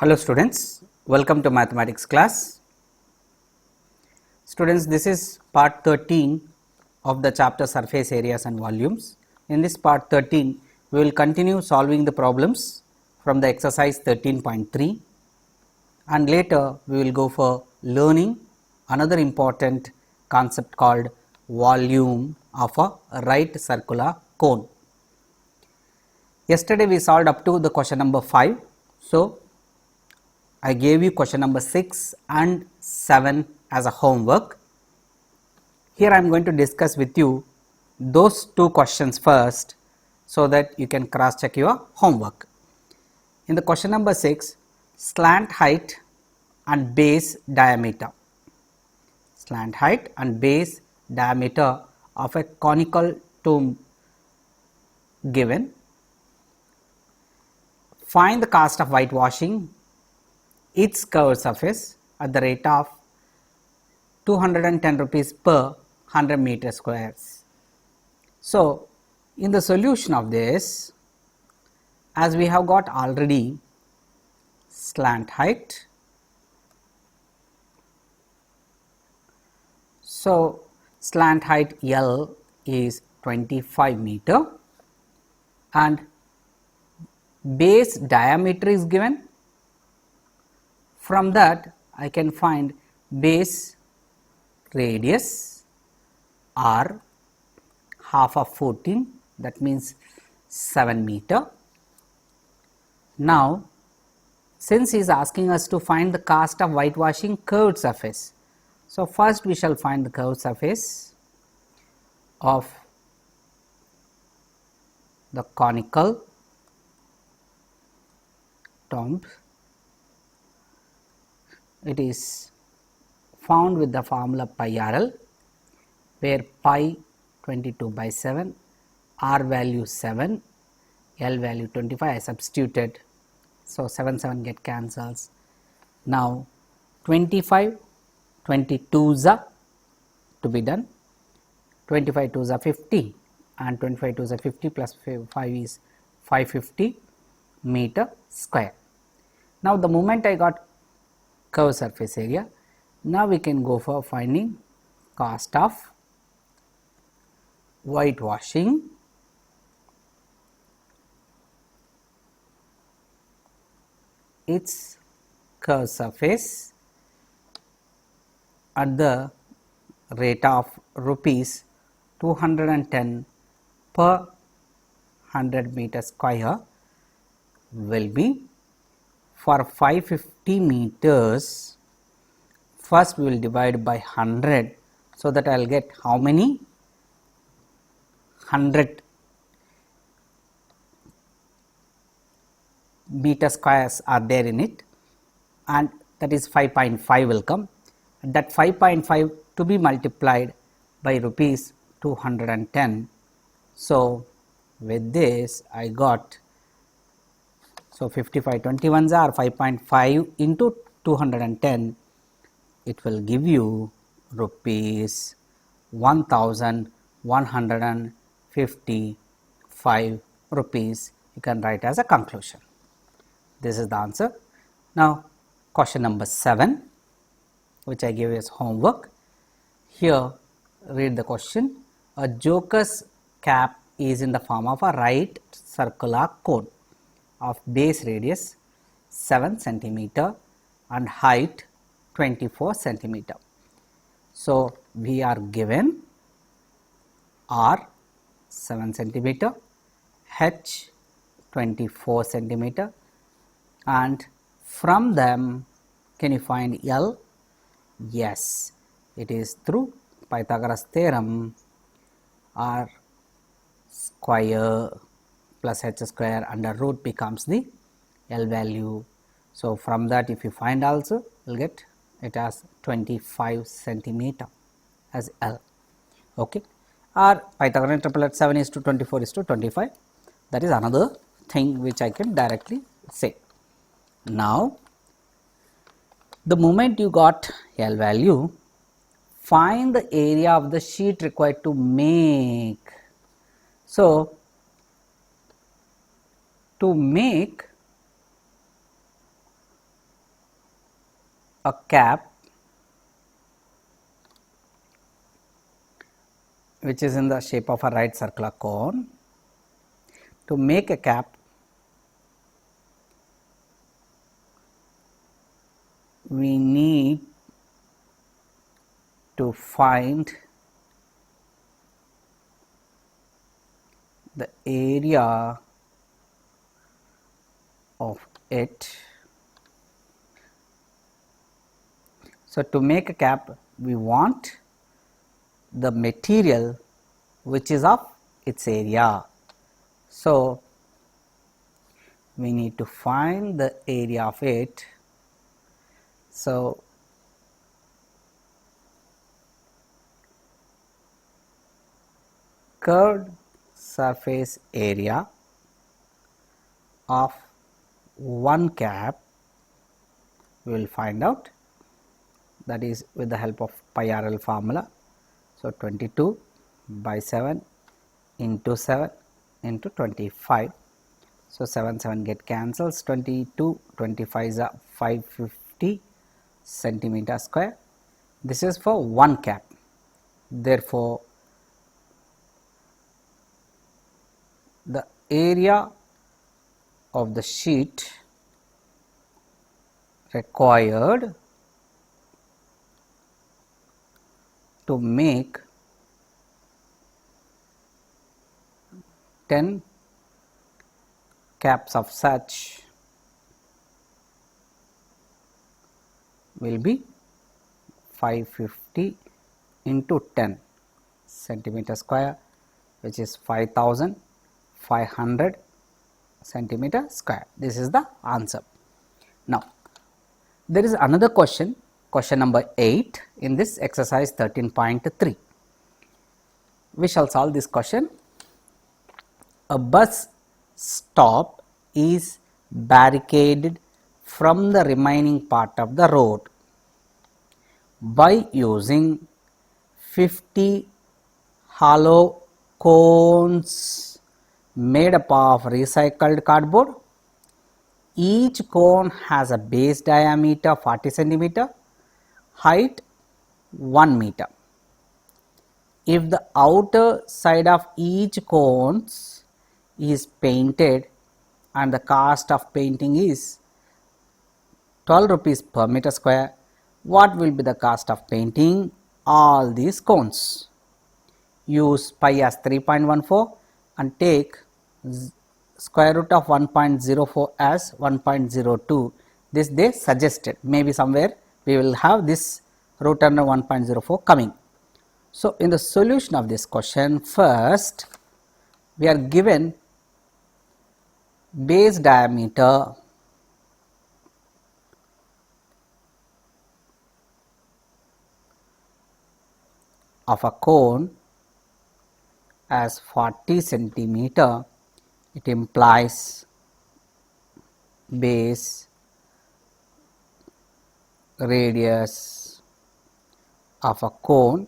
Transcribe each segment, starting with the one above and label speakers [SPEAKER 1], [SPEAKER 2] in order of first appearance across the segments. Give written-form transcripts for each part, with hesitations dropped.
[SPEAKER 1] Hello students, welcome to mathematics class. Students, this is part 13 of the chapter surface areas and volumes. In this part 13, we will continue solving the problems from the exercise 13.3 and later we will go for learning another important concept called volume of a right circular cone. Yesterday we solved up to the question number 5. So, I gave you question number 6 and 7 as a homework. Here I am going to discuss with you those two questions first so that you can cross check your homework. In the question number 6, slant height and base diameter. Slant height and base diameter of a conical tomb given. Find the cost of whitewashing its curved surface at the rate of 210 rupees per 100 meter squares. So, in the solution of this, as we have got already slant height, so slant height L is 25 meter and base diameter is given. From that I can find base radius R half of 14, that means 7 meter. Now, since he is asking us to find the cost of whitewashing curved surface, so first we shall find the curved surface of the conical tomb. It is found with the formula pi RL, where pi 22 by 7, R value 7, L value 25. I substituted, so 7 get cancels. Now 25, 22s are to be done, 25 2s are 50 and 25 2s are 50 plus 5 is 550 meter square. Now the moment I got curved surface area, now we can go for finding cost of whitewashing its curved surface at the rate of rupees 210 per 100 meter square will be, for 550 meters, first we will divide by 100, so that I will get how many 100 meter squares are there in it, and that is 5.5 will come. That 5.5 to be multiplied by rupees 210. So, with this I got, so 55 21s are 5.5 into 210, it will give you rupees 1155 rupees. You can write as a conclusion. This is the answer. Now, question number 7, which I gave you as homework. Here, read the question. A joker's cap is in the form of a right circular cone of base radius 7 centimeter and height 24 centimeter. So, we are given R 7 centimeter, H 24 centimeter, and from them can you find L? Yes, it is through Pythagoras theorem, R square plus H square under root becomes the L value. So, from that if you find also, you will get it as 25 centimeter as L. Okay. Or Pythagorean triplet 7 is to 24 is to 25, that is another thing which I can directly say. Now, the moment you got L value, find the area of the sheet required to make. So, to make a cap which is in the shape of a right circular cone. To make a cap, we need to find the area of it. So, to make a cap, we want the material which is of its area. So, we need to find the area of it. So, curved surface area of one cap we will find out, that is with the help of pi RL formula. So, 22 by 7 into 7 into 25. So, 7 get cancels, 22, 25 is 550 centimeter square. This is for one cap. Therefore, the area of the sheet required to make 10 caps of such will be 550 into 10 centimeter square, which is 5500 centimeter square. This is the answer. Now, there is another question, question number 8 in this exercise 13.3. We shall solve this question. A bus stop is barricaded from the remaining part of the road by using 50 hollow cones made up of recycled cardboard. Each cone has a base diameter 40 centimeter, height 1 meter. If the outer side of each cones is painted and the cost of painting is 12 rupees per meter square, what will be the cost of painting all these cones? Use pi as 3.14 and take square root of 1.04 as 1.02. This they suggested, maybe somewhere we will have this root under 1.04 coming. So, in the solution of this question, first we are given base diameter of a cone as 40 centimeter. It implies base radius of a cone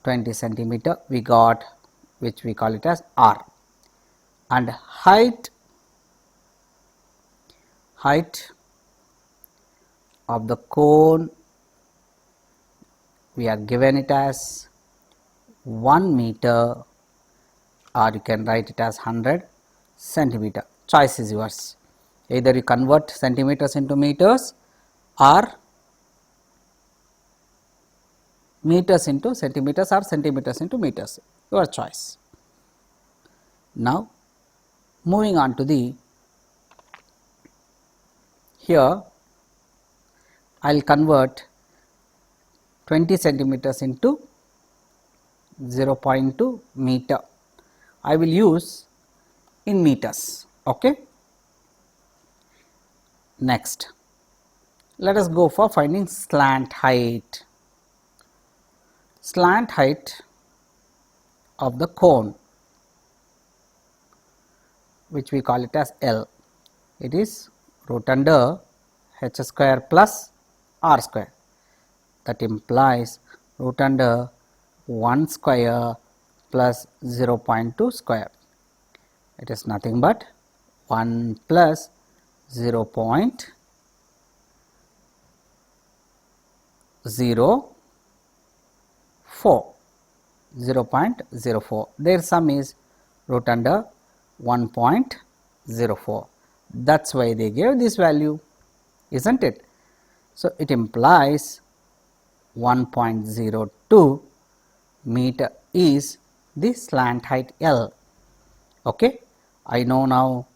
[SPEAKER 1] 20 centimeter we got, which we call it as R, and height of the cone we are given it as 1 meter, or you can write it as 100 centimeter. Choice is yours. Either you convert centimeters into meters or meters into centimeters or centimeters into meters, your choice. Now, moving on to the here, I will convert 20 centimeters into 0.2 meter. I will use in meters. Okay. Next, let us go for finding slant height. Slant height of the cone, which we call it as L. It is root under h square plus r square. That implies root under 1 square plus 0.2 square. It is nothing but 1 plus 0.2 0.04. Their sum is root under 1.04. That's why they gave this value, isn't it? So, it implies 1.02 meter is the slant height L. Okay, I know now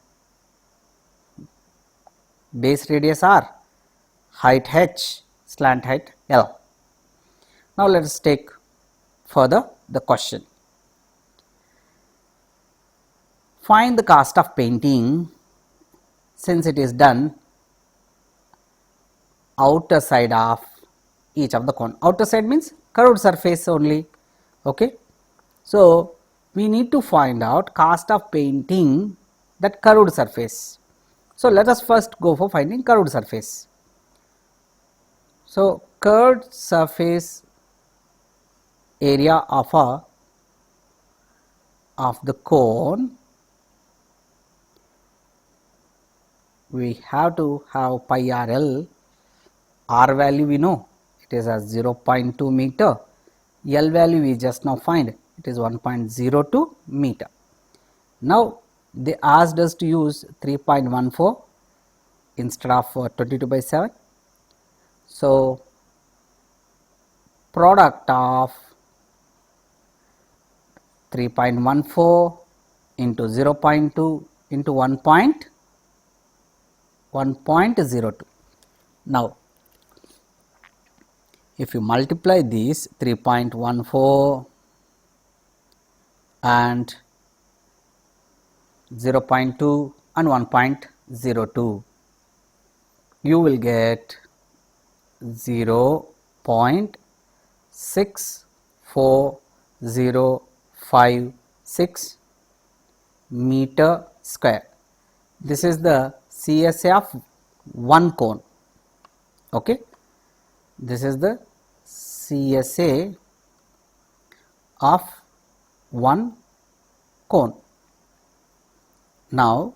[SPEAKER 1] base radius R, height H, slant height L. Now, let us take further the question. Find the cost of painting since it is done outer side of each of the cone. Outer side means curved surface only. Okay. So, we need to find out cost of painting that curved surface. So, let us first go for finding curved surface. So, curved surface area of the cone, we have to have pi RL. R value we know, it is as 0.2 meter, L value we just now find, it is 1.02 meter. Now, they asked us to use 3.14 instead of 22/7. So, product of 3.14 into 0.2 into 1.02. Now, if you multiply these 3.14 and 0.2 and 1.02, you will get 0.64056 meter square. This is the CSA of one cone. Okay. This is the CSA of one cone. Now,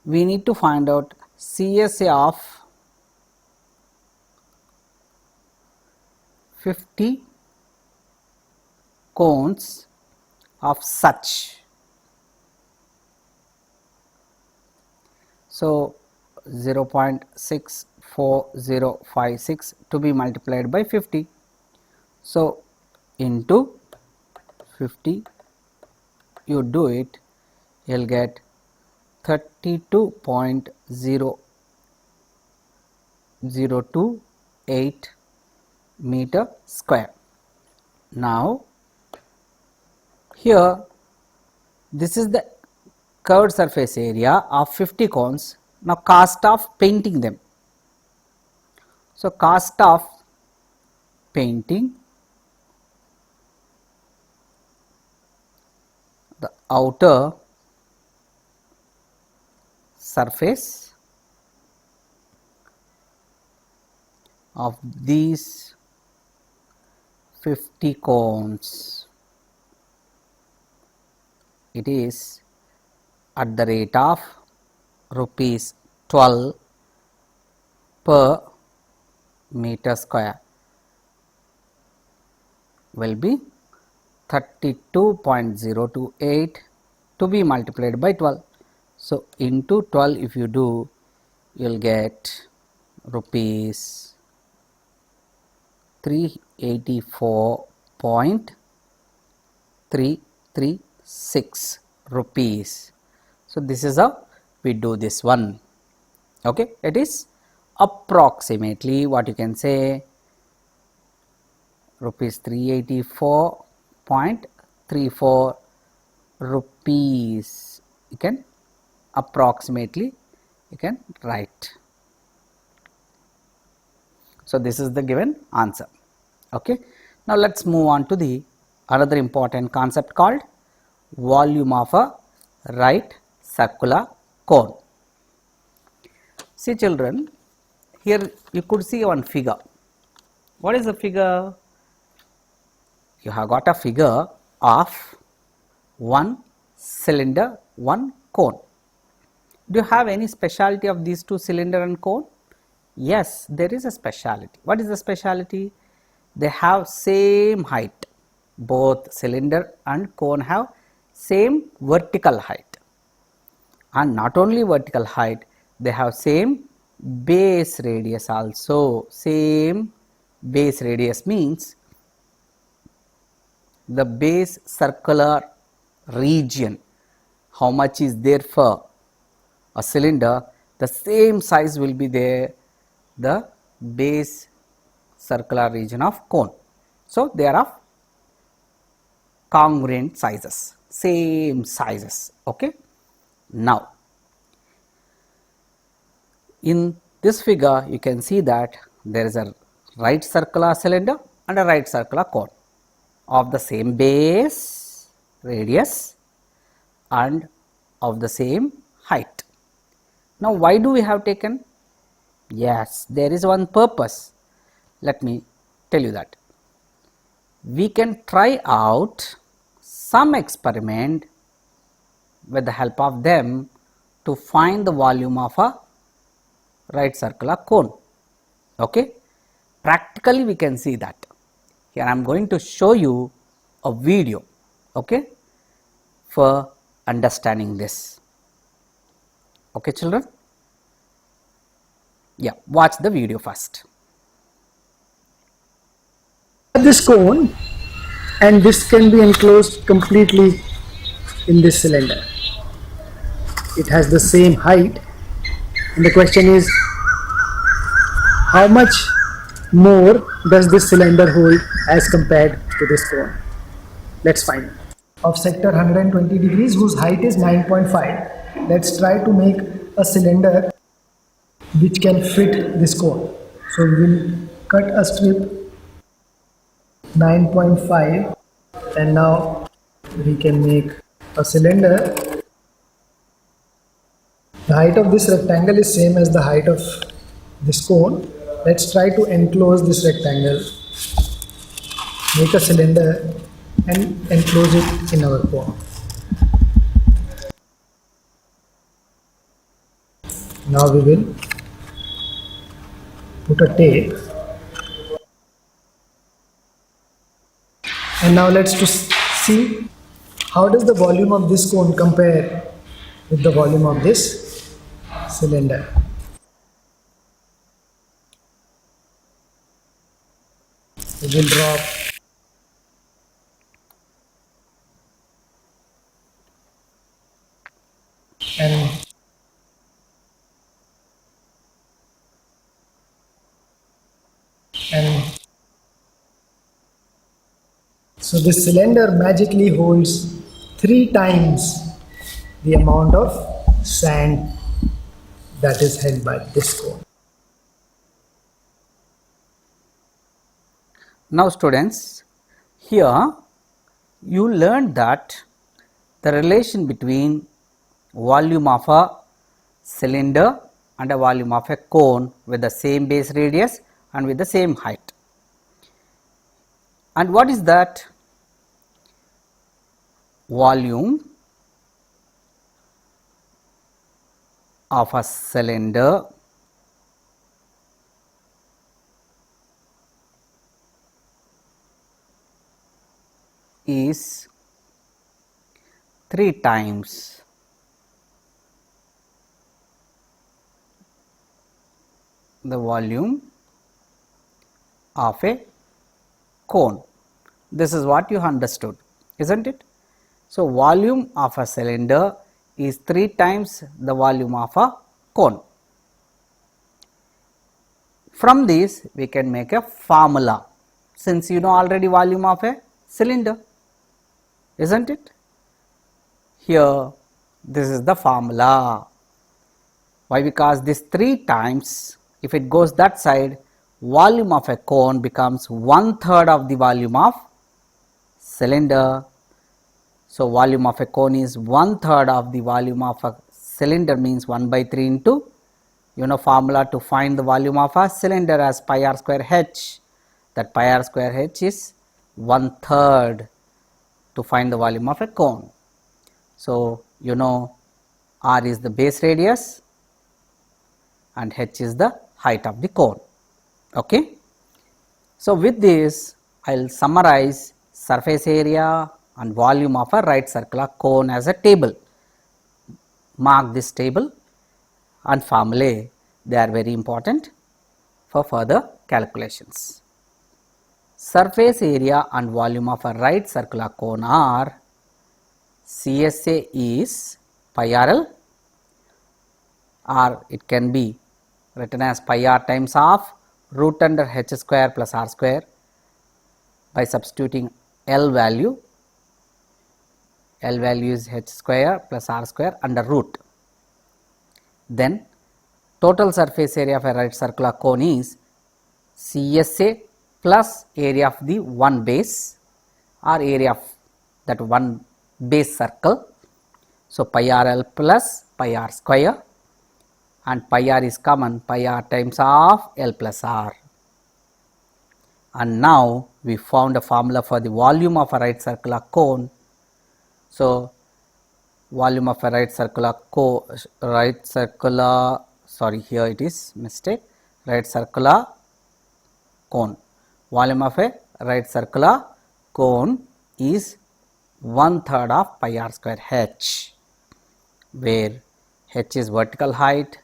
[SPEAKER 1] we need to find out CSA of 50 cones of such. So, 0.64056 to be multiplied by 50. So, into 50 you do it, you will get 32.0028 meter square. Now, here this is the curved surface area of 50 cones. Now, cost of painting them. So, cost of painting the outer surface of these 50 cones, it is at the rate of rupees 12 per meter square, will be 32.028 to be multiplied by 12. So, into 12 if you do, you will get rupees 384.336 rupees. So, this is how we do this one. Okay. It is approximately what you can say rupees 384.34 rupees. You can approximately you can write. So, this is the given answer. Okay. Now, let us move on to the another important concept called volume of a right circular cone. See children, here you could see one figure. What is the figure? You have got a figure of one cylinder, one cone. Do you have any specialty of these two cylinder and cone? Yes, there is a speciality. What is the speciality? They have same height. Both cylinder and cone have same vertical height, and not only vertical height, they have same base radius also. Same base radius means the base circular region, how much is there for a cylinder, the same size will be there the base circular region of cone. So, they are of congruent sizes, same sizes. Okay. Now, in this figure you can see that there is a right circular cylinder and a right circular cone of the same base radius and of the same height. Now, why do we have taken? Yes, there is one purpose. Let me tell you that. We can try out some experiment with the help of them to find the volume of a right circular cone. Okay. Practically we can see that. Here I am going to show you a video, okay, for understanding this. Okay, children? Yeah, watch the video first.
[SPEAKER 2] This cone, and this can be enclosed completely in this cylinder. It has the same height, and the question is, how much more does this cylinder hold as compared to this cone? Let's find it. Of sector 120 degrees, whose height is 9.5. Let's try to make a cylinder which can fit this cone. So we will cut a strip 9.5, and now we can make a cylinder. The height of this rectangle is same as the height of this cone. Let's try to enclose this rectangle, make a cylinder and enclose it in our cone. Now we will put a tape, and now let's just see how does the volume of this cone compare with the volume of this cylinder. We will drop and so this cylinder magically holds 3 times the amount of sand that is held by this cone.
[SPEAKER 1] Now, students, here you learned that the relation between volume of a cylinder and a volume of a cone with the same base radius and with the same height. And what is that? Volume of a cylinder is 3 times the volume of a cone. This is what you understood, isn't it? So, volume of a cylinder is 3 times the volume of a cone. From this we can make a formula, since you know already volume of a cylinder, isn't it? Here this is the formula. Why? Because this 3 times, if it goes that side, volume of a cone becomes 1/3 of the volume of cylinder. So, volume of a cone is 1/3 of the volume of a cylinder, means 1/3 into, you know, formula to find the volume of a cylinder as pi r square h. That pi r square h is 1/3 to find the volume of a cone. So, you know, r is the base radius and h is the height of the cone. Okay. So, with this I will summarize surface area and volume of a right circular cone as a table. Mark this table and formulae, they are very important for further calculations. Surface area and volume of a right circular cone are CSA is pi RL, or it can be written as pi r times of root under h square plus r square by substituting L value is h square plus r square under root. Then total surface area of a right circular cone is CSA plus area of the one base or area of that one base circle. So, pi RL plus pi r square, and pi r is common, pi r times of L plus r. And now we found a formula for the volume of a right circular cone. So, volume of a right circular here it is mistake, right circular cone. Volume of a right circular cone is 1/3 of pi r square h, where h is vertical height,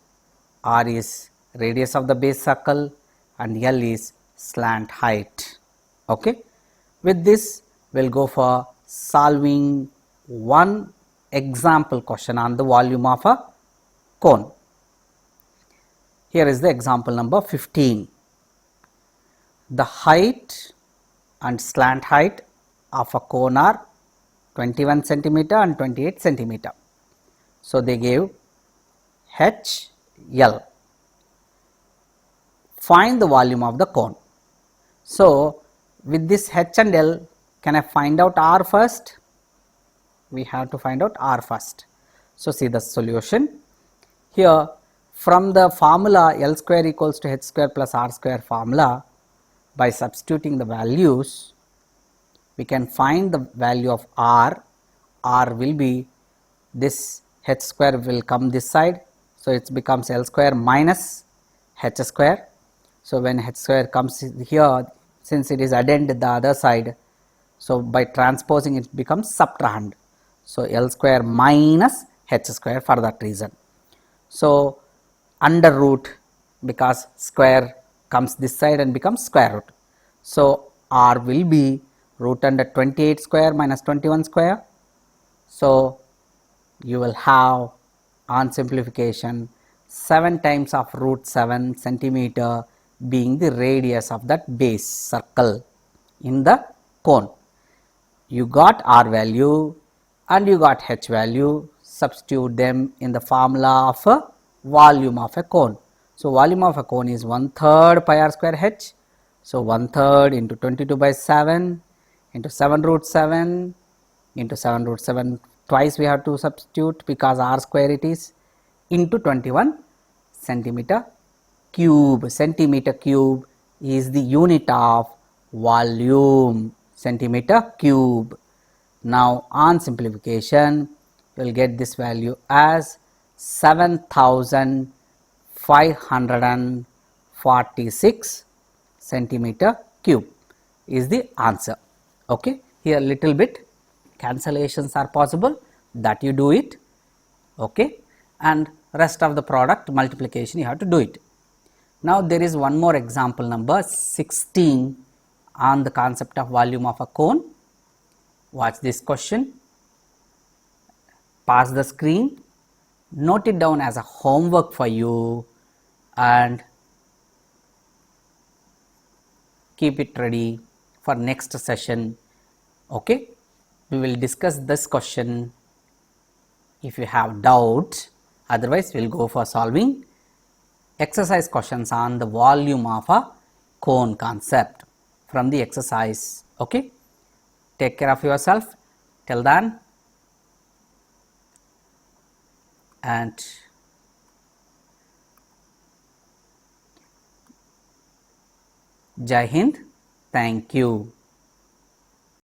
[SPEAKER 1] r is radius of the base circle, and L is slant height. Okay. With this we will go for solving one example question on the volume of a cone. Here is the example number 15. The height and slant height of a cone are 21 centimeter and 28 centimeter. So, they gave h, L. Find the volume of the cone. So, with this h and L, can I find out r first? We have to find out r first. So, see the solution. Here from the formula L square equals to h square plus r square formula, by substituting the values, we can find the value of r. R will be this, h square will come this side. So, it becomes L square minus h square. So, when h square comes here, since it is addend the other side, so by transposing it becomes subtrahend. So, L square minus h square for that reason. So, under root, because square comes this side and becomes square root. So, r will be root under 28 square minus 21 square. So, you will have on simplification 7 times of root 7 centimeter being the radius of that base circle in the cone. You got r value and you got h value, substitute them in the formula of a volume of a cone. So, volume of a cone is 1/3 pi r square h. So, 1/3 into 22 by 7 into 7 root 7 into 7 root 7, twice we have to substitute because r square it is, into 21 centimeter cube. Centimeter cube is the unit of volume, centimeter cube. Now, on simplification, you will get this value as 7546 centimeter cube is the answer. Okay. Here little bit cancellations are possible, that you do it, okay, and rest of the product multiplication you have to do it. Now, there is one more example number 16 on the concept of volume of a cone. Watch this question, pass the screen, note it down as a homework for you and keep it ready for next session. Okay. We will discuss this question if you have doubt, otherwise we will go for solving exercise questions on the volume of a cone concept from the exercise. Okay. Take care of yourself till then, and Jai Hind, thank you.